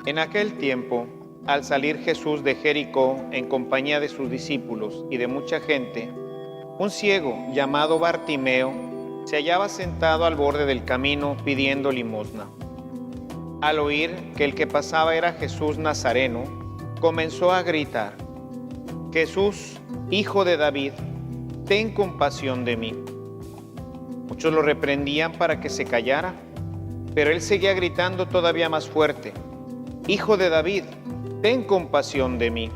En aquel tiempo, al salir Jesús de Jericó en compañía de sus discípulos y de mucha gente, un ciego llamado Bartimeo se hallaba sentado al borde del camino pidiendo limosna. Al oír que el que pasaba era Jesús Nazareno, comenzó a gritar: «Jesús, hijo de David, ten compasión de mí». Muchos lo reprendían para que se callara, pero él seguía gritando todavía más fuerte: «Hijo de David, ten compasión de mí».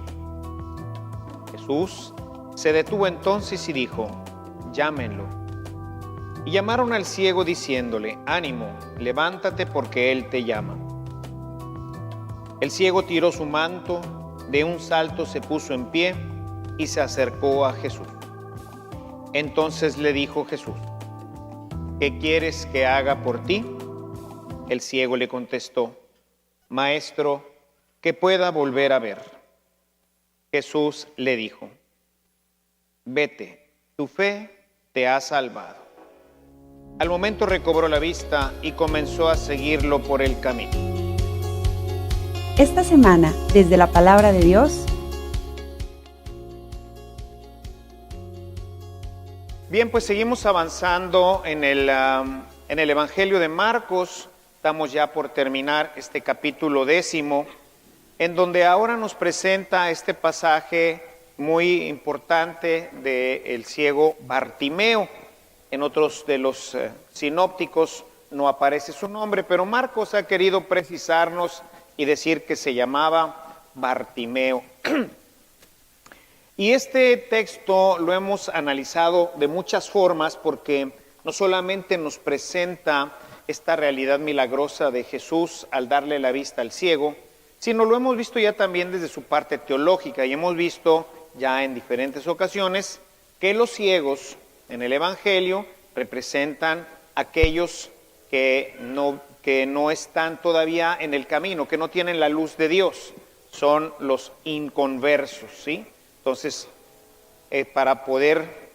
Jesús se detuvo entonces y dijo: «Llámenlo». Y llamaron al ciego diciéndole: «Ánimo, levántate porque él te llama». El ciego tiró su manto, de un salto se puso en pie y se acercó a Jesús. Entonces le dijo Jesús: «¿Qué quieres que haga por ti?». El ciego le contestó: «Maestro, que pueda volver a ver». Jesús le dijo: «Vete, tu fe te ha salvado». Al momento recobró la vista y comenzó a seguirlo por el camino. Esta semana, desde la Palabra de Dios. Bien, pues seguimos avanzando en el Evangelio de Marcos. Estamos ya por terminar este capítulo 10, en donde ahora nos presenta este pasaje muy importante del ciego Bartimeo. En otros de los sinópticos no aparece su nombre, pero Marcos ha querido precisarnos y decir que se llamaba Bartimeo. Y este texto lo hemos analizado de muchas formas porque no solamente nos presenta esta realidad milagrosa de Jesús al darle la vista al ciego, sino lo hemos visto ya también desde su parte teológica y hemos visto ya en diferentes ocasiones que los ciegos en el Evangelio representan aquellos que no están todavía en el camino, que no tienen la luz de Dios, son los inconversos, ¿sí? Entonces, para poder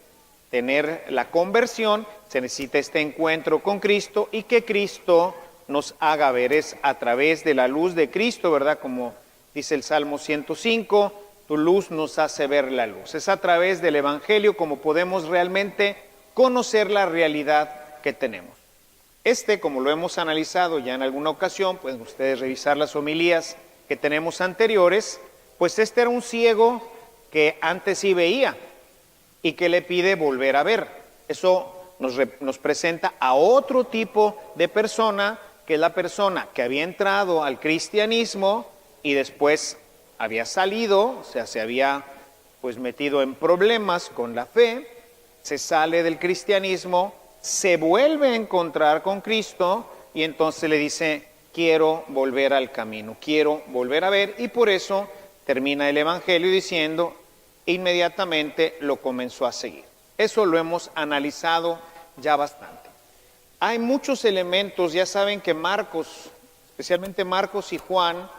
tener la conversión, se necesita este encuentro con Cristo y que Cristo nos haga ver. Es a través de la luz de Cristo, ¿verdad? Como dice el Salmo 105, tu luz nos hace ver la luz. Es a través del Evangelio como podemos realmente conocer la realidad que tenemos. Como lo hemos analizado ya en alguna ocasión, pueden ustedes revisar las homilías que tenemos anteriores, pues este era un ciego que antes sí veía y que le pide volver a ver. Eso nos presenta a otro tipo de persona, que es la persona que había entrado al cristianismo y después había salido, o sea, se había pues metido en problemas con la fe, se sale del cristianismo, se vuelve a encontrar con Cristo y entonces le dice: quiero volver al camino, quiero volver a ver, y por eso termina el Evangelio diciendo: inmediatamente lo comenzó a seguir. Eso lo hemos analizado ya bastante. Hay muchos elementos, ya saben que Marcos, especialmente Marcos y Juan,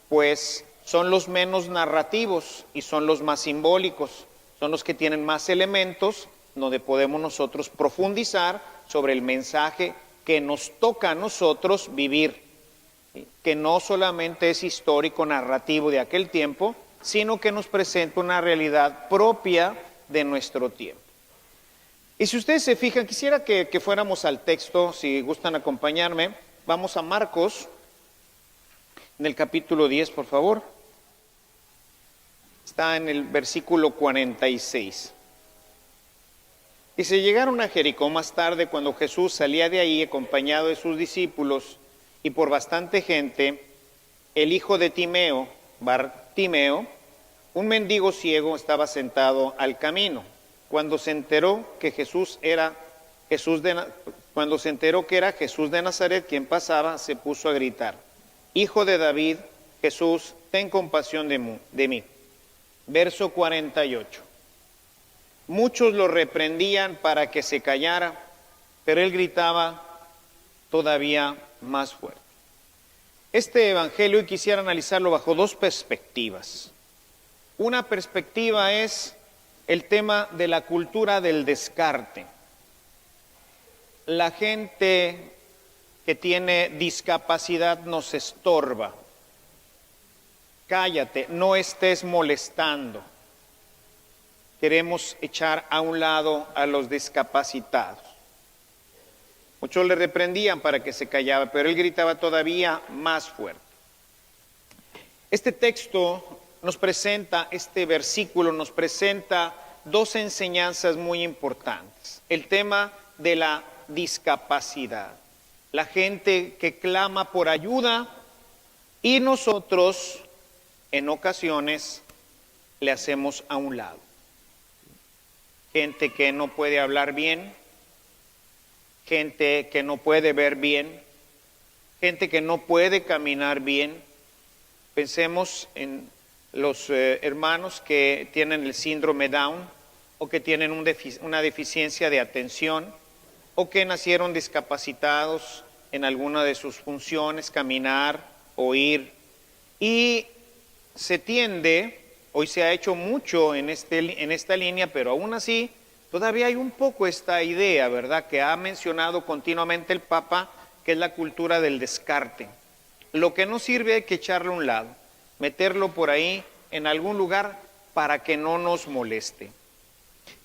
pues son los menos narrativos y son los más simbólicos, son los que tienen más elementos donde podemos nosotros profundizar sobre el mensaje que nos toca a nosotros vivir, que no solamente es histórico, narrativo de aquel tiempo, sino que nos presenta una realidad propia de nuestro tiempo. Y si ustedes se fijan, quisiera que fuéramos al texto, si gustan acompañarme. Vamos a Marcos, en el capítulo 10, por favor. Está en el versículo 46. Dice: llegaron a Jericó más tarde, cuando Jesús salía de ahí acompañado de sus discípulos y por bastante gente, el hijo de Timeo, Bartimeo, un mendigo ciego, estaba sentado al camino. Cuando se enteró que era Jesús de Nazaret quien pasaba, se puso a gritar: Hijo de David, Jesús, ten compasión de mí. Verso 48. Muchos lo reprendían para que se callara, pero él gritaba todavía más fuerte. Este evangelio quisiera analizarlo bajo dos perspectivas. Una perspectiva es el tema de la cultura del descarte. La gente que tiene discapacidad nos estorba. cállate, no estés molestando. Queremos echar a un lado a los discapacitados. Muchos le reprendían para que se callara, pero él gritaba todavía más fuerte. Este texto nos presenta, este versículo nos presenta dos enseñanzas muy importantes. El tema de la discapacidad, la gente que clama por ayuda y nosotros en ocasiones le hacemos a un lado. Gente que no puede hablar bien, gente que no puede ver bien, gente que no puede caminar bien. Pensemos en los hermanos que tienen el síndrome Down o que tienen una deficiencia de atención o que nacieron discapacitados en alguna de sus funciones, caminar, oír. Y se tiende, hoy se ha hecho mucho en esta línea, pero aún así todavía hay un poco esta idea, ¿verdad?, que ha mencionado continuamente el Papa, que es la cultura del descarte. Lo que no sirve hay que echarlo a un lado, meterlo por ahí en algún lugar para que no nos moleste.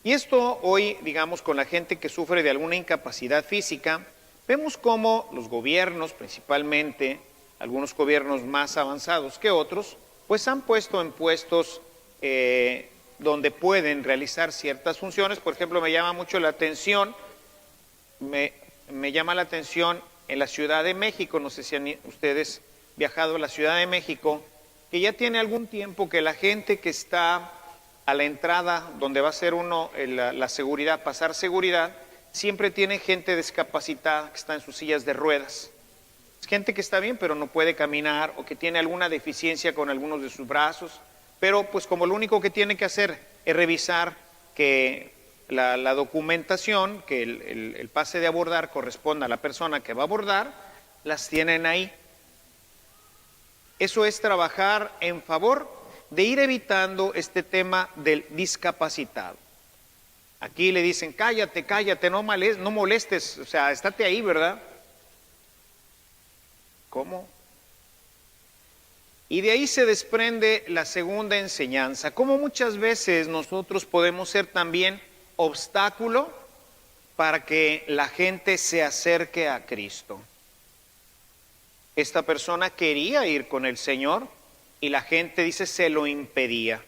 Y esto hoy, digamos, con la gente que sufre de alguna incapacidad física, vemos cómo los gobiernos, principalmente algunos gobiernos más avanzados que otros, pues han puesto en puestos donde pueden realizar ciertas funciones. Por ejemplo, me llama mucho la atención, me llama la atención en la Ciudad de México, no sé si han ustedes viajado a la Ciudad de México, que ya tiene algún tiempo que la gente que está a la entrada donde va a ser la seguridad, pasar seguridad, siempre tiene gente discapacitada que está en sus sillas de ruedas. Es gente que está bien pero no puede caminar o que tiene alguna deficiencia con algunos de sus brazos, pero pues como lo único que tiene que hacer es revisar que la documentación, que el pase de abordar corresponda a la persona que va a abordar, las tienen ahí. Eso es trabajar en favor de ir evitando este tema del discapacitado. Aquí le dicen, cállate, cállate, no molestes, o sea, estate ahí, ¿verdad? ¿Cómo? Y de ahí se desprende la segunda enseñanza, cómo muchas veces nosotros podemos ser también obstáculo para que la gente se acerque a Cristo. Esta persona quería ir con el Señor y la gente, dice, se lo impedía,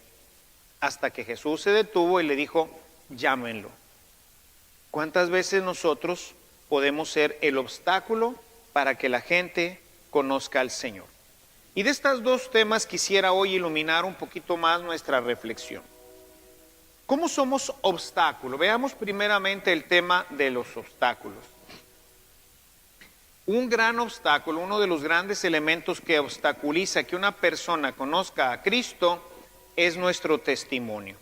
hasta que Jesús se detuvo y le dijo, llámenlo. ¿Cuántas veces nosotros podemos ser el obstáculo para que la gente conozca al Señor? Y de estos dos temas quisiera hoy iluminar un poquito más nuestra reflexión. ¿Cómo somos obstáculo? Veamos primeramente el tema de los obstáculos. Un gran obstáculo, uno de los grandes elementos que obstaculiza que una persona conozca a Cristo es nuestro testimonio.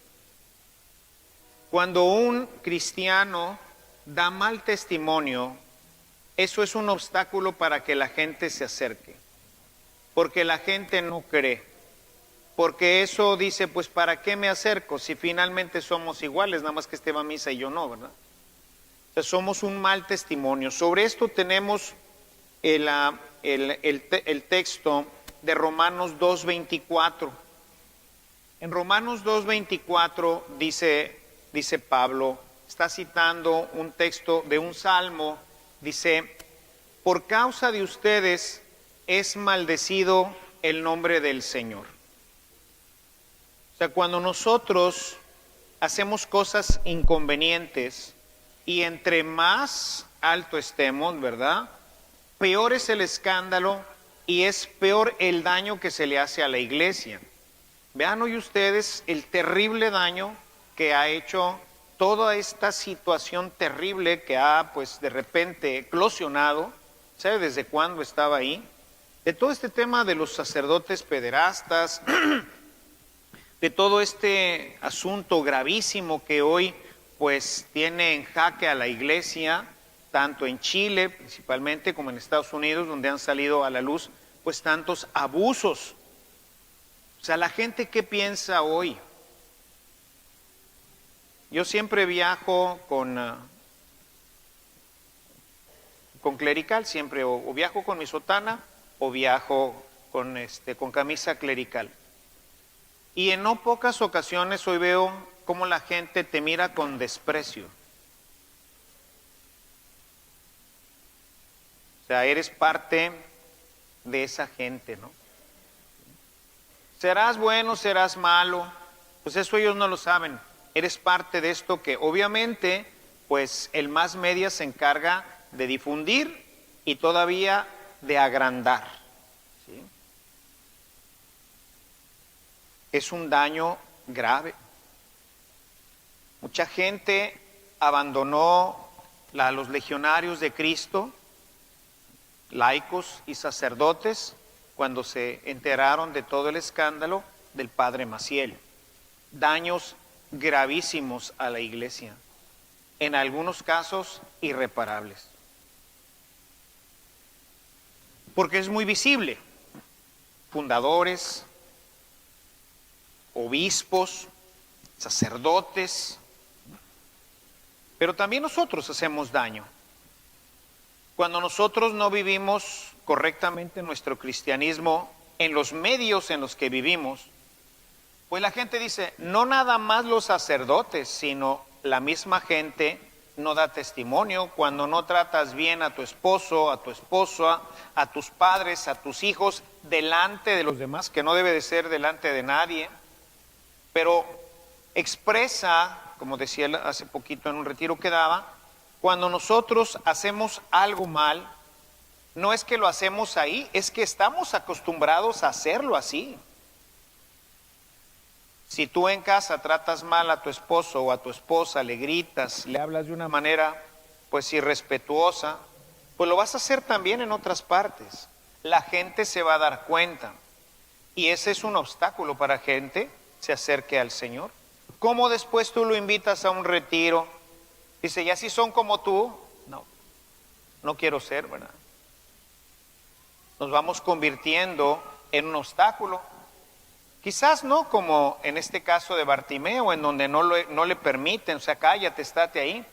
Cuando un cristiano da mal testimonio, eso es un obstáculo para que la gente se acerque, porque la gente no cree, porque eso dice, pues ¿para qué me acerco si finalmente somos iguales, nada más que este va a misa y yo no, ¿verdad? O sea, somos un mal testimonio. Sobre esto tenemos el texto de Romanos 2:24. En Romanos 2:24 dice Pablo, está citando un texto de un salmo, dice, por causa de ustedes es maldecido el nombre del Señor. O sea, cuando nosotros hacemos cosas inconvenientes y entre más alto estemos, ¿verdad?, peor es el escándalo y es peor el daño que se le hace a la iglesia. Vean hoy ustedes el terrible daño que ha hecho toda esta situación terrible que ha, pues, de repente eclosionado. ¿Sabe desde cuándo estaba ahí? De todo este tema de los sacerdotes pederastas, de todo este asunto gravísimo que hoy, pues, tiene en jaque a la iglesia, tanto en Chile principalmente como en Estados Unidos, donde han salido a la luz pues tantos abusos. O sea, la gente, ¿qué piensa hoy? Yo siempre viajo con clerical, siempre o viajo con mi sotana o viajo con camisa clerical. Y en no pocas ocasiones hoy veo cómo la gente te mira con desprecio. O sea, eres parte de esa gente, ¿no? Serás bueno, serás malo, pues eso ellos no lo saben. Eres parte de esto que obviamente, pues el más media se encarga de difundir y todavía de agrandar, ¿sí? Es un daño grave. Mucha gente abandonó a los legionarios de Cristo, laicos y sacerdotes, cuando se enteraron de todo el escándalo del padre Maciel. Daños gravísimos a la iglesia, en algunos casos irreparables. Porque es muy visible. Fundadores, obispos, sacerdotes, pero también nosotros hacemos daño. Cuando nosotros no vivimos correctamente nuestro cristianismo en los medios en los que vivimos, pues la gente dice, no nada más los sacerdotes, sino la misma gente no da testimonio. Cuando no tratas bien a tu esposo, a tu esposa, a tus padres, a tus hijos, delante de los demás, que no debe de ser delante de nadie, pero expresa, como decía hace poquito en un retiro que daba, cuando nosotros hacemos algo mal, no es que lo hacemos ahí, es que estamos acostumbrados a hacerlo así. Si tú en casa tratas mal a tu esposo o a tu esposa, le gritas, le hablas de una manera pues irrespetuosa, pues lo vas a hacer también en otras partes. La gente se va a dar cuenta. Y ese es un obstáculo para gente se acerque al Señor. ¿Cómo después tú lo invitas a un retiro? Dice, ¿y así son como tú? No, no quiero ser, ¿verdad? Nos vamos convirtiendo en un obstáculo. Quizás no como en este caso de Bartimeo, en donde no le permiten, o sea, cállate, estate ahí.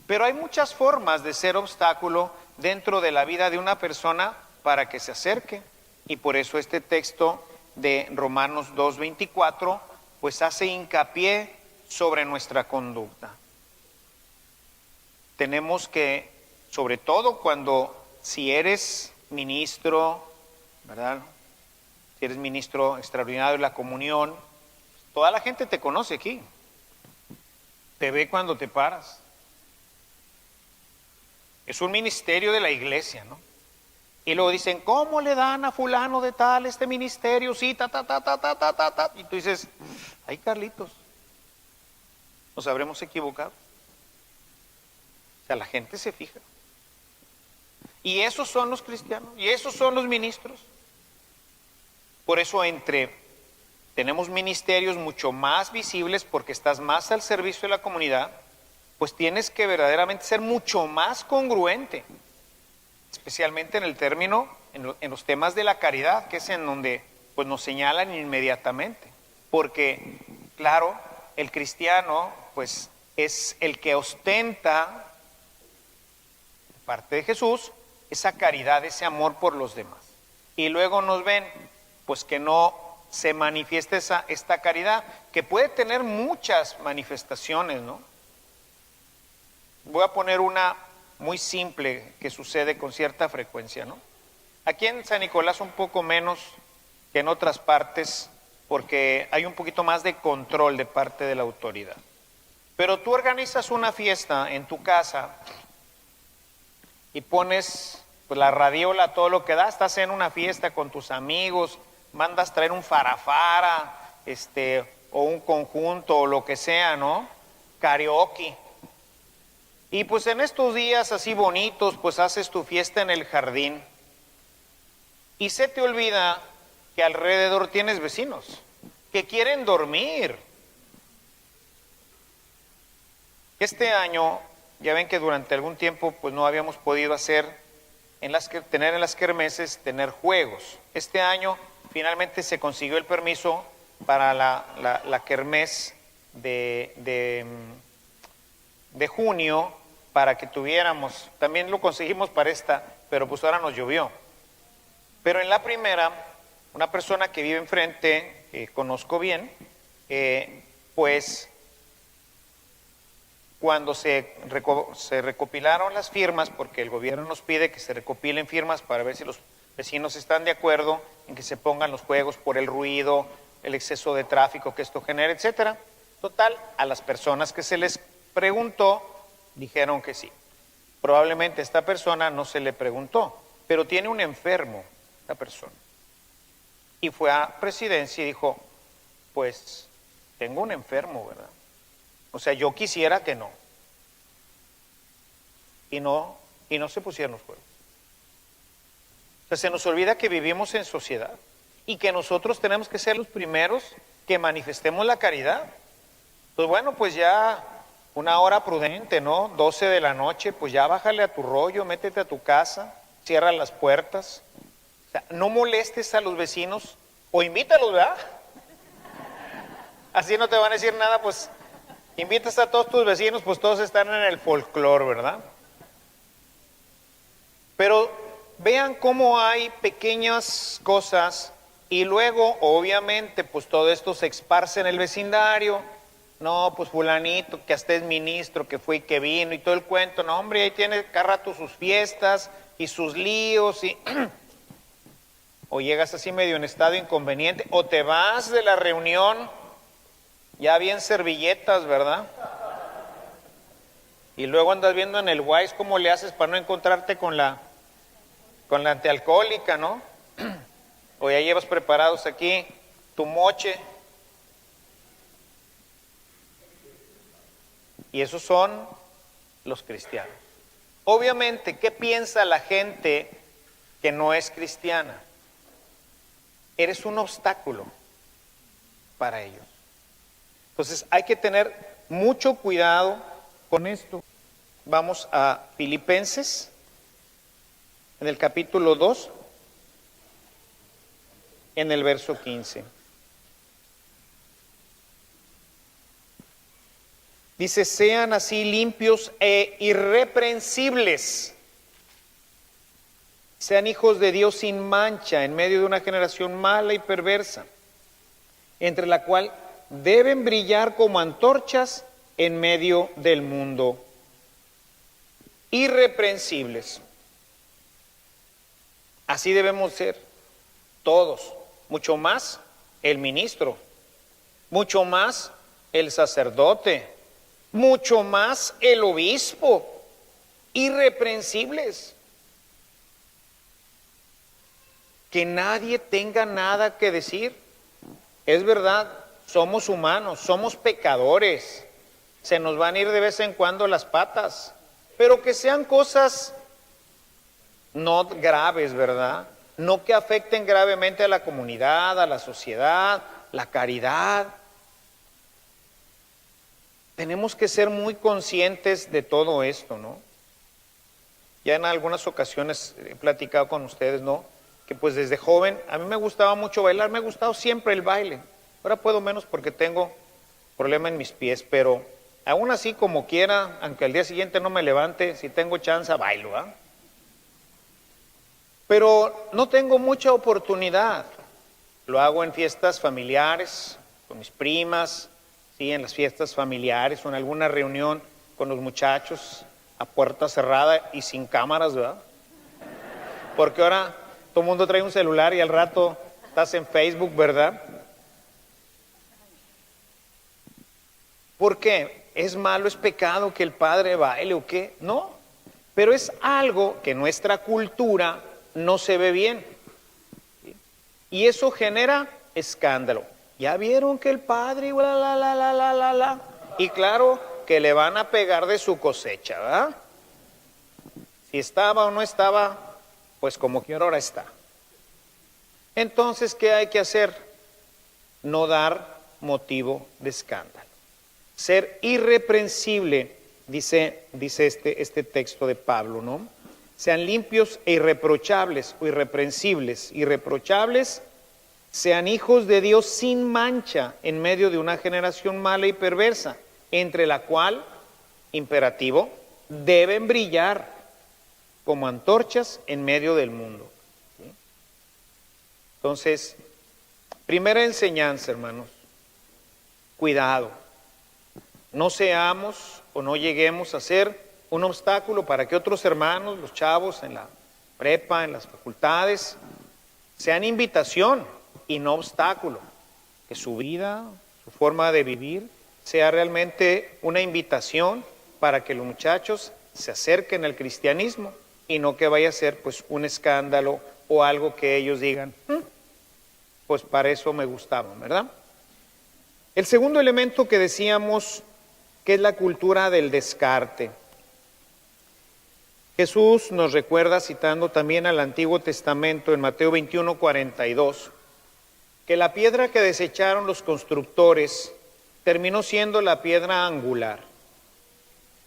Pero hay muchas formas de ser obstáculo dentro de la vida de una persona para que se acerque. Y por eso este texto de Romanos 2:24, pues hace hincapié sobre nuestra conducta. Tenemos que, sobre todo si eres ministro, ¿verdad? Si eres ministro extraordinario de la comunión, toda la gente te conoce aquí. Te ve cuando te paras. Es un ministerio de la iglesia, ¿no? Y luego dicen, ¿cómo le dan a fulano de tal este ministerio? Sí, ta. Y tú dices, ay, Carlitos, nos habremos equivocado. O sea, la gente se fija. Y esos son los cristianos, y esos son los ministros. Por eso tenemos ministerios mucho más visibles porque estás más al servicio de la comunidad, pues tienes que verdaderamente ser mucho más congruente, especialmente en el término, en los temas de la caridad, que es en donde pues nos señalan inmediatamente. Porque, claro, el cristiano pues es el que ostenta, de parte de Jesús, esa caridad, ese amor por los demás. Y luego nos ven pues que no se manifiesta esta caridad, que puede tener muchas manifestaciones, ¿no? Voy a poner una muy simple que sucede con cierta frecuencia, ¿no? Aquí en San Nicolás un poco menos que en otras partes, porque hay un poquito más de control de parte de la autoridad. Pero tú organizas una fiesta en tu casa y pones pues la radiola, todo lo que da, estás en una fiesta con tus amigos, mandas traer un farafara, o un conjunto, o lo que sea, ¿no? Karaoke. Y pues en estos días así bonitos, pues haces tu fiesta en el jardín. Y se te olvida que alrededor tienes vecinos que quieren dormir. Este año, ya ven que durante algún tiempo pues no habíamos podido tener en las kermeses, tener juegos. Este año finalmente se consiguió el permiso para la kermés de junio, para que tuviéramos, también lo conseguimos para esta, pero pues ahora nos llovió. Pero en la primera, una persona que vive enfrente, conozco bien, pues cuando se recopilaron las firmas, porque el gobierno nos pide que se recopilen firmas para ver si los vecinos están de acuerdo en que se pongan los juegos por el ruido, el exceso de tráfico que esto genera, etcétera. Total, a las personas que se les preguntó, dijeron que sí. Probablemente a esta persona no se le preguntó, pero tiene un enfermo, esta persona. Y fue a presidencia y dijo, pues tengo un enfermo, ¿verdad? O sea, yo quisiera que no. Y no se pusieron los juegos. O sea, se nos olvida que vivimos en sociedad y que nosotros tenemos que ser los primeros que manifestemos la caridad. Pues bueno, pues ya una hora prudente, ¿no? 12 de la noche, pues ya bájale a tu rollo, métete a tu casa, cierra las puertas. O sea, no molestes a los vecinos o invítalos, ¿verdad? Así no te van a decir nada, pues invitas a todos tus vecinos, pues todos están en el folclore, ¿verdad? Pero vean cómo hay pequeñas cosas y luego, obviamente, pues todo esto se esparce en el vecindario. No, pues fulanito, que hasta es ministro, que fue y que vino y todo el cuento. No, hombre, ahí tiene cada rato sus fiestas y sus líos y... o llegas así medio en estado inconveniente, o te vas de la reunión ya bien servilletas, ¿verdad? Y luego andas viendo en el Wise cómo le haces para no encontrarte con la antialcohólica, ¿no? O ya llevas preparados aquí tu moche. Y esos son los cristianos. Obviamente, ¿qué piensa la gente que no es cristiana? Eres un obstáculo para ellos. Entonces hay que tener mucho cuidado con esto. Vamos a Filipenses, en el capítulo 2, en el verso 15. Dice, sean así limpios e irreprensibles. Sean hijos de Dios sin mancha en medio de una generación mala y perversa, entre la cual deben brillar como antorchas en medio del mundo. Irreprensibles. Así debemos ser todos, mucho más el ministro, mucho más el sacerdote, mucho más el obispo. Irreprensibles. Que nadie tenga nada que decir. Es verdad, somos humanos, somos pecadores, se nos van a ir de vez en cuando las patas, pero que sean cosas no graves, ¿verdad? No que afecten gravemente a la comunidad, a la sociedad, la caridad. Tenemos que ser muy conscientes de todo esto, ¿no? Ya en algunas ocasiones he platicado con ustedes, ¿no? Que pues desde joven, a mí me gustaba mucho bailar, me ha gustado siempre el baile. Ahora puedo menos porque tengo problema en mis pies, pero aún así como quiera, aunque al día siguiente no me levante, si tengo chance bailo, ¿ah? Pero no tengo mucha oportunidad. Lo hago en fiestas familiares, con mis primas, sí, en las fiestas familiares o en alguna reunión con los muchachos a puerta cerrada y sin cámaras, ¿verdad? Porque ahora todo el mundo trae un celular y al rato estás en Facebook, ¿verdad? ¿Por qué? ¿Es malo, es pecado que el padre baile o qué? No, pero es algo que en nuestra cultura no se ve bien. Y eso genera escándalo. ¿Ya vieron que el padre y claro que le van a pegar de su cosecha, ¿verdad? Si estaba o no estaba, pues como quiera ahora está. Entonces, ¿qué hay que hacer? No dar motivo de escándalo. Ser irreprensible, dice este texto de Pablo, ¿no? Sean limpios e irreprochables o irreprensibles. Irreprochables, sean hijos de Dios sin mancha en medio de una generación mala y perversa, entre la cual, imperativo, deben brillar como antorchas en medio del mundo. ¿Sí? Entonces, Primera enseñanza, hermanos, cuidado. No seamos o no lleguemos a ser un obstáculo para que otros hermanos, los chavos en la prepa, en las facultades, sean invitación y no obstáculo. Que su vida, su forma de vivir, sea realmente una invitación para que los muchachos se acerquen al cristianismo y no que vaya a ser pues un escándalo o algo que ellos digan, pues para eso me gustaban, ¿verdad? El segundo elemento que decíamos que es la cultura del descarte. Jesús nos recuerda, citando también al Antiguo Testamento en Mateo 21:42, que la piedra que desecharon los constructores terminó siendo la piedra angular.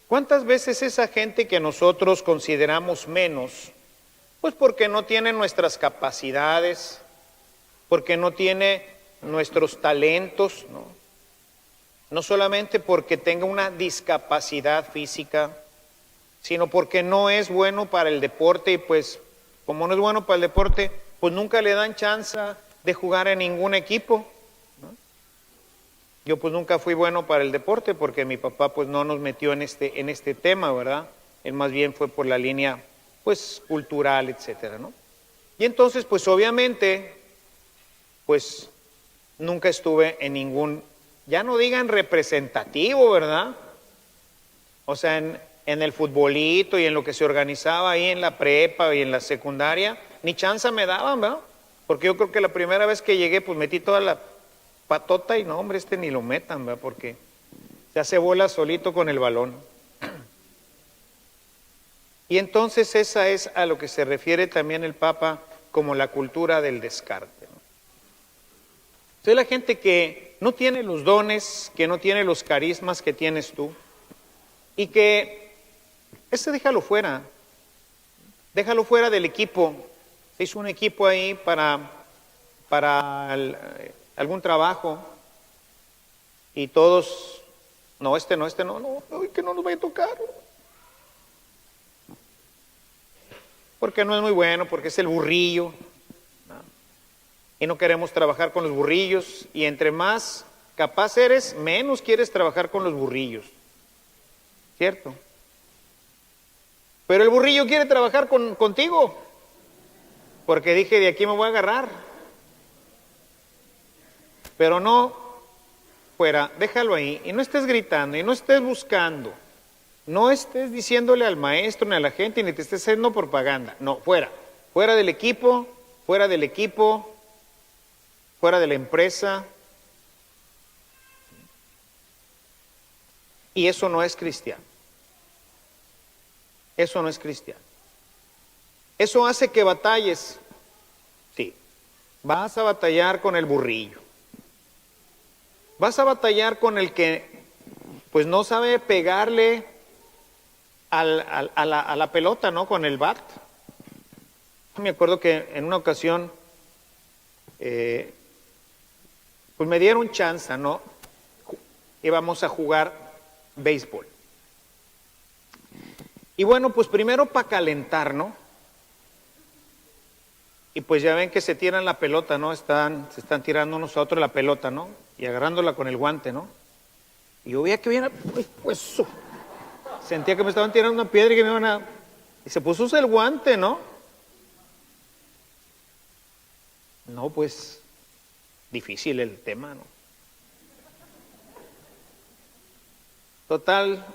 ¿Cuántas veces esa gente que nosotros consideramos menos, pues porque no tiene nuestras capacidades, porque no tiene nuestros talentos, no solamente porque tenga una discapacidad física, sino porque no es bueno para el deporte y pues como no es bueno para el deporte, pues nunca le dan chance de jugar en ningún equipo, ¿no? Yo pues nunca fui bueno para el deporte porque mi papá pues no nos metió en este tema, ¿verdad? Él más bien fue por la línea pues cultural, etcétera, ¿no? Y entonces pues obviamente pues nunca estuve en ningún, ya no digan representativo, ¿verdad? O sea, en el futbolito y en lo que se organizaba ahí en la prepa y en la secundaria, ni chance me daban, ¿verdad? Porque yo creo que la primera vez que llegué, pues metí toda la patota y no, hombre, ni lo metan, ¿verdad? Porque se hace bola solito con el balón. Y entonces esa es a lo que se refiere también el Papa como la cultura del descarte, ¿no? Entonces la gente que no tiene los dones, que no tiene los carismas que tienes tú, y que ese déjalo fuera del equipo. Se hizo un equipo ahí para algún trabajo y todos, no, que no nos vaya a tocar. Porque no es muy bueno, porque es el burrillo, ¿no? Y no queremos trabajar con los burrillos, y entre más capaz eres, menos quieres trabajar con los burrillos, ¿cierto? Pero el burrillo quiere trabajar contigo, porque dije, de aquí me voy a agarrar. Pero no, fuera, déjalo ahí, y no estés gritando, y no estés buscando, no estés diciéndole al maestro, ni a la gente, ni te estés haciendo propaganda. No, fuera del equipo, fuera de la empresa. Y eso no es cristiano. Eso no es cristiano. Eso hace que batalles. Sí, vas a batallar con el burrillo. Vas a batallar con el que pues no sabe pegarle a la pelota, ¿no? Con el bat. Me acuerdo que en una ocasión pues me dieron chance, ¿no? Íbamos a jugar béisbol. Y bueno, pues primero para calentar, ¿no? Y pues ya ven que se tiran la pelota, ¿no? Se están tirando nosotros la pelota, ¿no? Y agarrándola con el guante, ¿no? Y yo veía que viene, pues, sentía que me estaban tirando una piedra y que me iban a... Y se puso el guante, ¿no? No, pues, difícil el tema, ¿no? Total,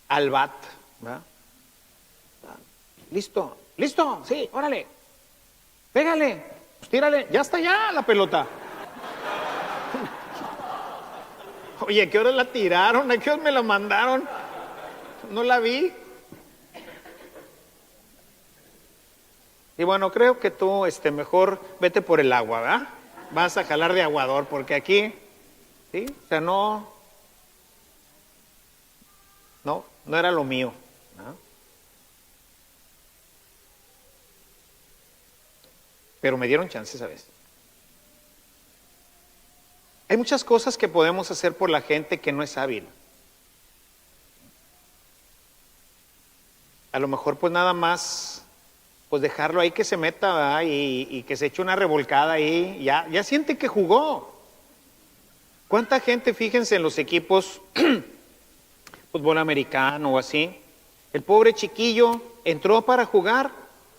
al bat, ¿verdad? Listo, sí, órale, pégale, pues tírale, ya está ya la pelota. Oye, ¿a qué hora la tiraron? ¿A qué hora me la mandaron? No la vi. Y bueno, creo que tú mejor vete por el agua, ¿verdad? Vas a jalar de aguador, porque aquí, ¿sí? O sea, no era lo mío, ¿no? Pero me dieron chances a veces. Hay muchas cosas que podemos hacer por la gente que no es hábil. A lo mejor pues nada más pues dejarlo ahí que se meta, ¿verdad? Y que se eche una revolcada ahí, ya siente que jugó. ¿Cuánta gente, fíjense en los equipos, fútbol americano o así, el pobre chiquillo entró para jugar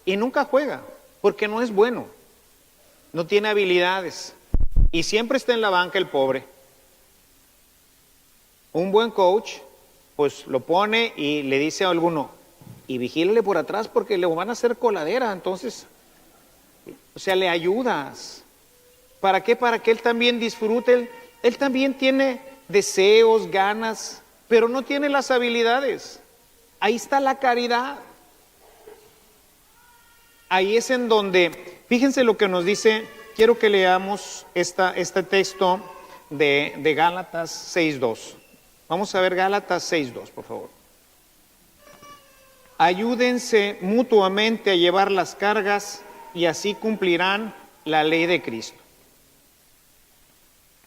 y nunca juega, porque no es bueno, no tiene habilidades y siempre está en la banca el pobre? Un buen coach, pues lo pone y le dice a alguno, y vigílele por atrás porque le van a hacer coladera, entonces, o sea, le ayudas. ¿Para qué? Para que él también disfrute, él también tiene deseos, ganas, pero no tiene las habilidades. Ahí está la caridad. Ahí es en donde, fíjense lo que nos dice, quiero que leamos este texto de Gálatas 6:2. Vamos a ver Gálatas 6:2, por favor. Ayúdense mutuamente a llevar las cargas y así cumplirán la ley de Cristo.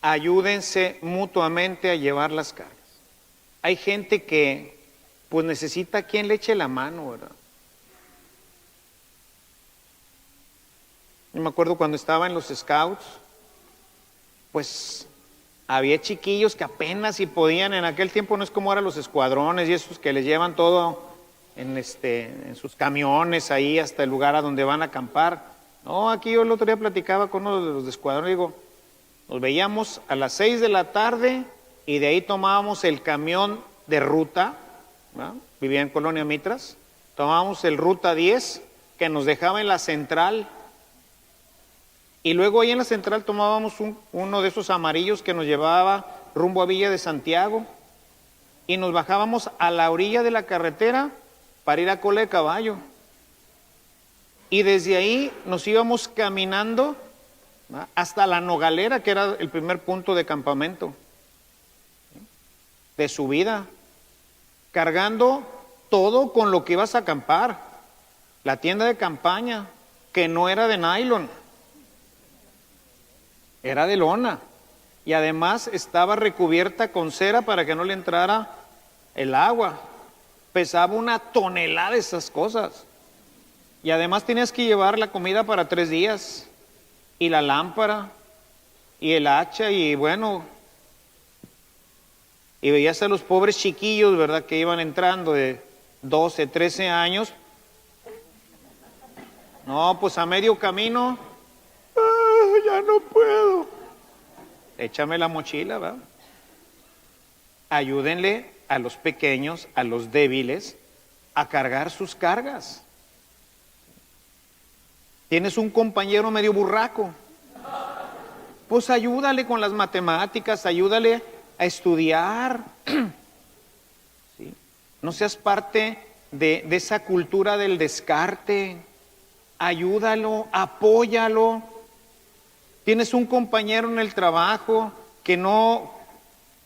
Ayúdense mutuamente a llevar las cargas. Hay gente que pues necesita quien le eche la mano, ¿verdad? Yo me acuerdo cuando estaba en los scouts, pues había chiquillos que apenas si podían, en aquel tiempo no es como ahora los escuadrones y esos que les llevan todo en sus camiones ahí hasta el lugar a donde van a acampar. No, aquí yo el otro día platicaba con uno de los de escuadrón, digo, nos veíamos a las 6 de la tarde y de ahí tomábamos el camión de ruta, ¿verdad? Vivía en Colonia Mitras, tomábamos el ruta 10 que nos dejaba en la central y luego ahí en la central tomábamos uno de esos amarillos que nos llevaba rumbo a Villa de Santiago y nos bajábamos a la orilla de la carretera para ir a Cola de Caballo. Y desde ahí nos íbamos caminando, ¿verdad?, hasta La Nogalera, que era el primer punto de campamento, de subida, cargando todo con lo que ibas a acampar. La tienda de campaña, que no era de nylon, era de lona. Y además estaba recubierta con cera para que no le entrara el agua. Pesaba 1 tonelada de esas cosas. Y además tenías que llevar la comida para 3 días. Y la lámpara. Y el hacha. Y bueno. Y veías a los pobres chiquillos, ¿verdad?, que iban entrando de 12, 13 años. No, pues a medio camino. Ya no puedo. Échame la mochila, ¿verdad? Ayúdenle a los pequeños, a los débiles, a cargar sus cargas. Tienes un compañero medio burraco, pues ayúdale con las matemáticas, ayúdale a estudiar. ¿Sí? No seas parte de esa cultura del descarte. Ayúdalo, apóyalo. Tienes un compañero en el trabajo que no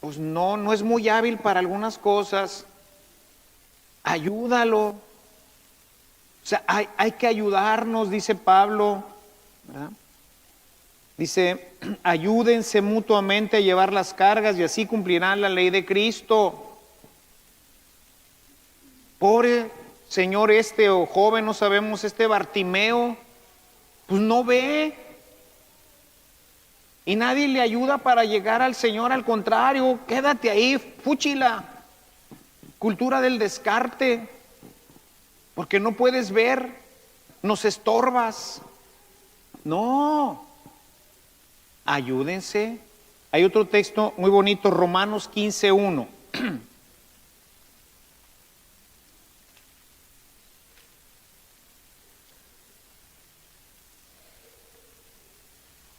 es muy hábil para algunas cosas. Ayúdalo. O sea, hay que ayudarnos, dice Pablo, ¿verdad? Dice, ayúdense mutuamente a llevar las cargas y así cumplirán la ley de Cristo. Pobre señor o joven, no sabemos, Bartimeo, pues no ve. Y nadie le ayuda para llegar al Señor, al contrario, quédate ahí, fúchila. Cultura del descarte, porque no puedes ver, nos estorbas. No, ayúdense. Hay otro texto muy bonito, Romanos 15:1.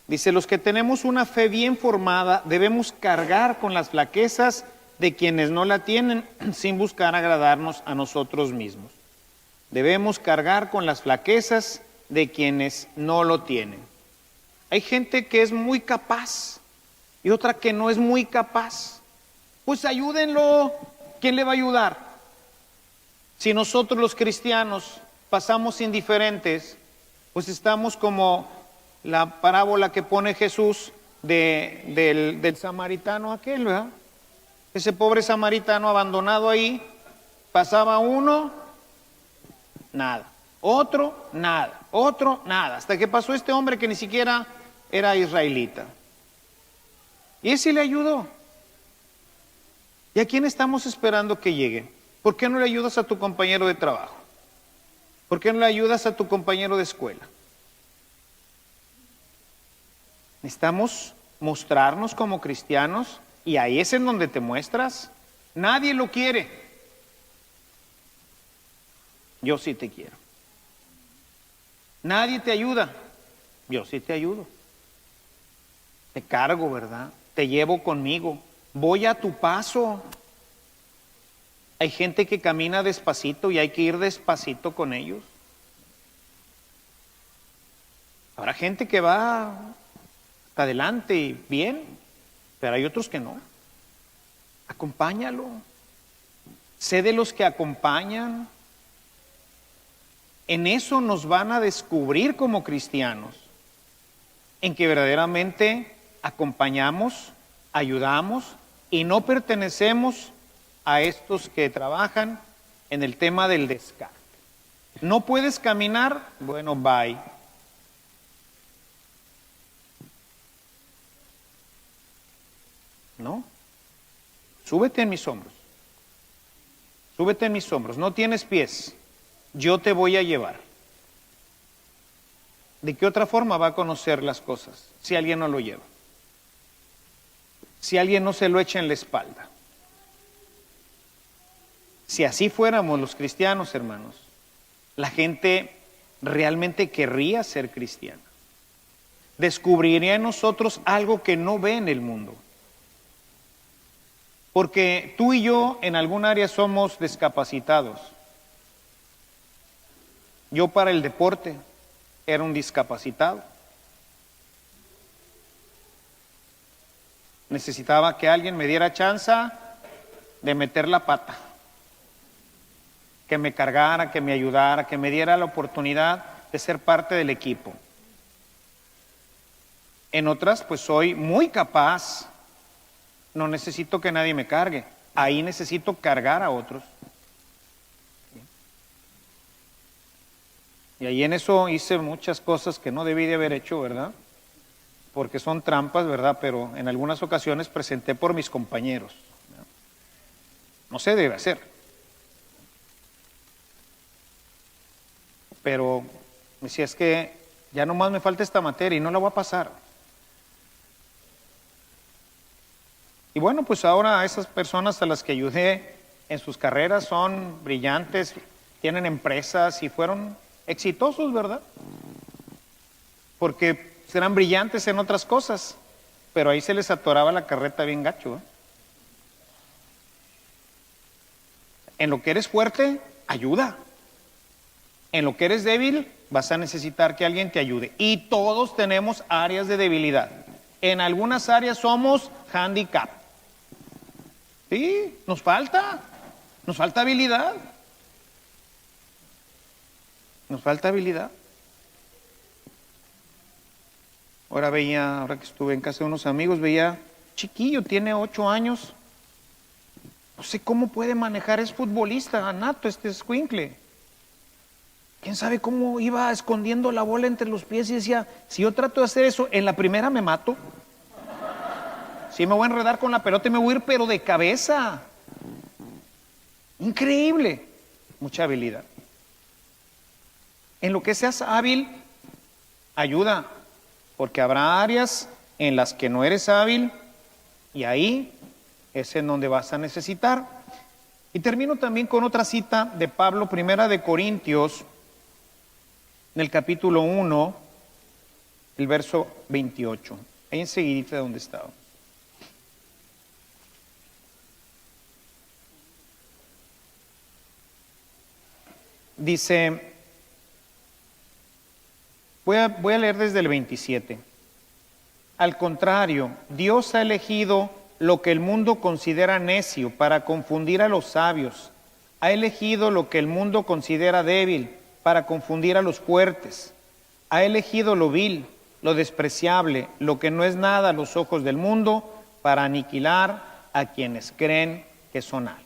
Dice, los que tenemos una fe bien formada debemos cargar con las flaquezas de quienes no la tienen sin buscar agradarnos a nosotros mismos. Debemos cargar con las flaquezas de quienes no lo tienen. Hay gente que es muy capaz y otra que no es muy capaz. Pues ayúdenlo. ¿Quién le va a ayudar? Si nosotros los cristianos pasamos indiferentes, pues estamos como la parábola que pone Jesús del samaritano aquel, ¿verdad? Ese pobre samaritano abandonado ahí, pasaba uno, nada. Otro, nada. Otro, nada. Hasta que pasó este hombre que ni siquiera era israelita. Y ese le ayudó. ¿Y a quién estamos esperando que llegue? ¿Por qué no le ayudas a tu compañero de trabajo? ¿Por qué no le ayudas a tu compañero de escuela? Necesitamos mostrarnos como cristianos y ahí es en donde te muestras. Nadie lo quiere. Yo sí te quiero. Nadie te ayuda. Yo sí te ayudo. Te cargo, ¿verdad? Te llevo conmigo. Voy a tu paso. Hay gente que camina despacito y hay que ir despacito con ellos. Habrá gente que va hasta adelante y bien, pero hay otros que no. Acompáñalo. Sé de los que acompañan. En eso nos van a descubrir como cristianos, en que verdaderamente acompañamos, ayudamos y no pertenecemos a estos que trabajan en el tema del descarte. ¿No puedes caminar? Bueno, bye. ¿No? Súbete en mis hombros. Súbete en mis hombros. No tienes pies. Yo te voy a llevar. ¿De qué otra forma va a conocer las cosas si alguien no lo lleva? Si alguien no se lo echa en la espalda. Si así fuéramos los cristianos, hermanos, la gente realmente querría ser cristiana. Descubriría en nosotros algo que no ve en el mundo. Porque tú y yo en algún área somos discapacitados. Yo para el deporte era un discapacitado. Necesitaba que alguien me diera chance de meter la pata, que me cargara, que me ayudara, que me diera la oportunidad de ser parte del equipo. En otras, pues soy muy capaz, no necesito que nadie me cargue, ahí necesito cargar a otros. Y ahí en eso hice muchas cosas que no debí de haber hecho, ¿verdad? Porque son trampas, ¿verdad? Pero en algunas ocasiones presenté por mis compañeros. No se debe hacer. Pero me decía, es que ya nomás me falta esta materia y no la voy a pasar. Y bueno, pues ahora esas personas a las que ayudé en sus carreras son brillantes, tienen empresas y fueron exitosos, ¿verdad? Porque serán brillantes en otras cosas, pero ahí se les atoraba la carreta bien gacho, ¿eh? En lo que eres fuerte, ayuda. En lo que eres débil, vas a necesitar que alguien te ayude. Y todos tenemos áreas de debilidad. En algunas áreas somos handicap. Sí, nos falta habilidad. Nos falta habilidad. Ahora que estuve en casa de unos amigos, veía, chiquillo, tiene 8 años. No sé cómo puede manejar, es futbolista, nato, este escuincle. ¿Quién sabe cómo iba escondiendo la bola entre los pies y decía, si yo trato de hacer eso, en la primera me mato? Sí, me voy a enredar con la pelota y me voy a ir, pero de cabeza. Increíble. Mucha habilidad. En lo que seas hábil, ayuda, porque habrá áreas en las que no eres hábil y ahí es en donde vas a necesitar. Y termino también con otra cita de Pablo, primera de Corintios, en el capítulo 1, el verso 28. Ahí enseguidita de donde estaba. Dice, voy a leer desde el 27. Al contrario, Dios ha elegido lo que el mundo considera necio para confundir a los sabios. Ha elegido lo que el mundo considera débil para confundir a los fuertes. Ha elegido lo vil, lo despreciable, lo que no es nada a los ojos del mundo, para aniquilar a quienes creen que son algo.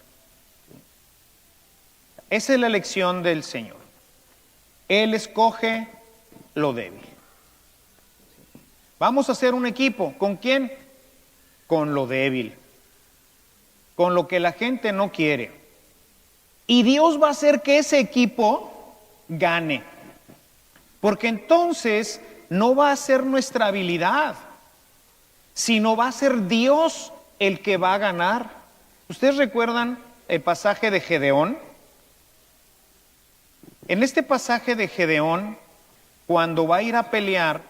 Esa es la elección del Señor. Él escoge lo débil. Vamos a hacer un equipo. ¿Con quién? Con lo débil. Con lo que la gente no quiere. Y Dios va a hacer que ese equipo gane. Porque entonces no va a ser nuestra habilidad, sino va a ser Dios el que va a ganar. ¿Ustedes recuerdan el pasaje de Gedeón? En este pasaje de Gedeón, cuando va a ir a pelear,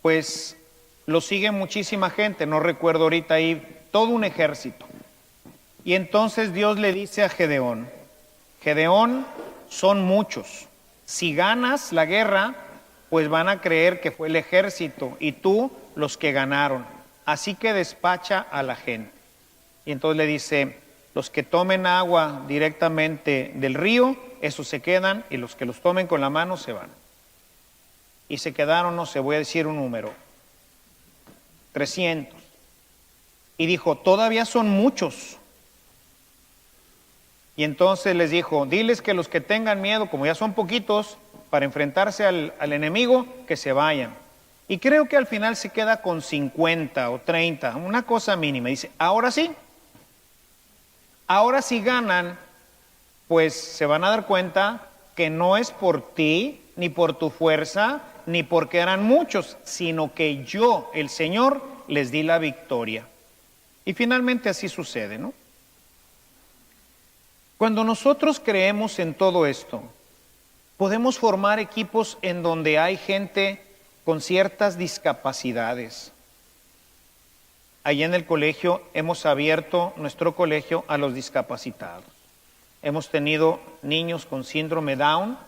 pues lo sigue muchísima gente, no recuerdo ahorita ahí, todo un ejército. Y entonces Dios le dice a Gedeón, Gedeón, son muchos. Si ganas la guerra, pues van a creer que fue el ejército y tú los que ganaron. Así que despacha a la gente. Y entonces le dice, los que tomen agua directamente del río, esos se quedan, y los que los tomen con la mano se van. Y se quedaron, no sé, voy a decir un número, 300. Y dijo, todavía son muchos. Y entonces les dijo, diles que los que tengan miedo, como ya son poquitos, para enfrentarse al enemigo, que se vayan. Y creo que al final se queda con 50 o 30, una cosa mínima. Dice, ahora sí ganan, pues se van a dar cuenta que no es por ti, ni por tu fuerza, ni porque eran muchos, sino que yo, el Señor, les di la victoria. Y finalmente así sucede, ¿no? Cuando nosotros creemos en todo esto, podemos formar equipos en donde hay gente con ciertas discapacidades. Allí en el colegio hemos abierto nuestro colegio a los discapacitados. Hemos tenido niños con síndrome Down,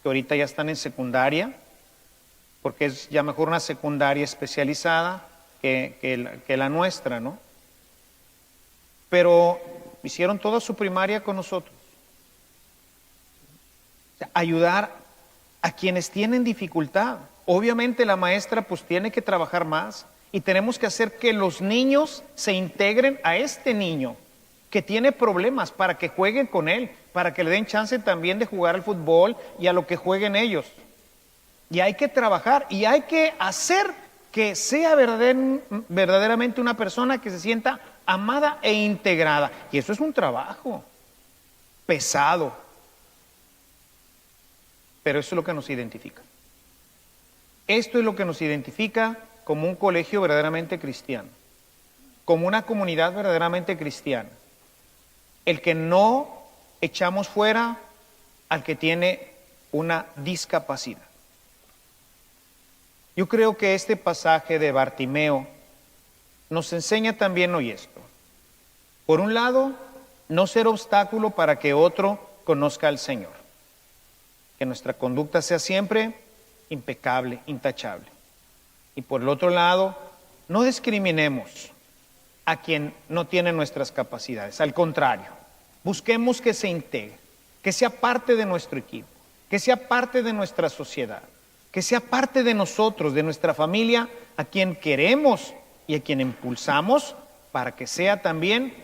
que ahorita ya están en secundaria, porque es ya mejor una secundaria especializada que la nuestra, ¿no? Pero hicieron toda su primaria con nosotros. O sea, ayudar a quienes tienen dificultad. Obviamente la maestra pues tiene que trabajar más y tenemos que hacer que los niños se integren a este niño que tiene problemas para que jueguen con él, para que le den chance también de jugar al fútbol y a lo que jueguen ellos. Y hay que trabajar y hay que hacer que sea verdaderamente una persona que se sienta amada e integrada. Y eso es un trabajo pesado, pero eso es lo que nos identifica. Esto es lo que nos identifica como un colegio verdaderamente cristiano, como una comunidad verdaderamente cristiana. El que no echamos fuera al que tiene una discapacidad. Yo creo que este pasaje de Bartimeo nos enseña también hoy esto. Por un lado, no ser obstáculo para que otro conozca al Señor. Que nuestra conducta sea siempre impecable, intachable. Y por el otro lado, no discriminemos a quien no tiene nuestras capacidades. Al contrario, busquemos que se integre, que sea parte de nuestro equipo, que sea parte de nuestra sociedad, que sea parte de nosotros, de nuestra familia, a quien queremos y a quien impulsamos para que sea también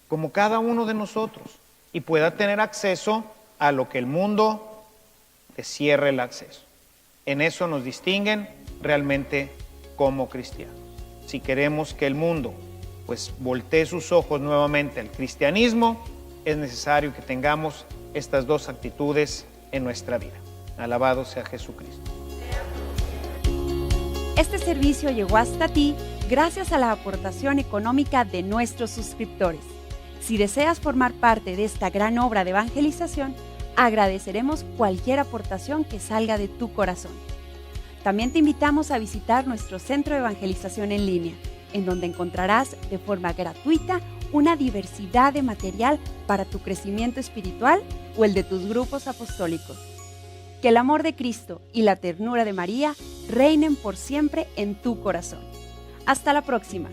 como cada uno de nosotros y pueda tener acceso a lo que el mundo le cierre el acceso. En eso nos distinguen realmente como cristianos. Si queremos que el mundo pues voltee sus ojos nuevamente al cristianismo, es necesario que tengamos estas dos actitudes en nuestra vida. Alabado sea Jesucristo. Este servicio llegó hasta ti gracias a la aportación económica de nuestros suscriptores. Si deseas formar parte de esta gran obra de evangelización, agradeceremos cualquier aportación que salga de tu corazón. También te invitamos a visitar nuestro centro de evangelización en línea, en donde encontrarás de forma gratuita una diversidad de material para tu crecimiento espiritual o el de tus grupos apostólicos. Que el amor de Cristo y la ternura de María reinen por siempre en tu corazón. Hasta la próxima.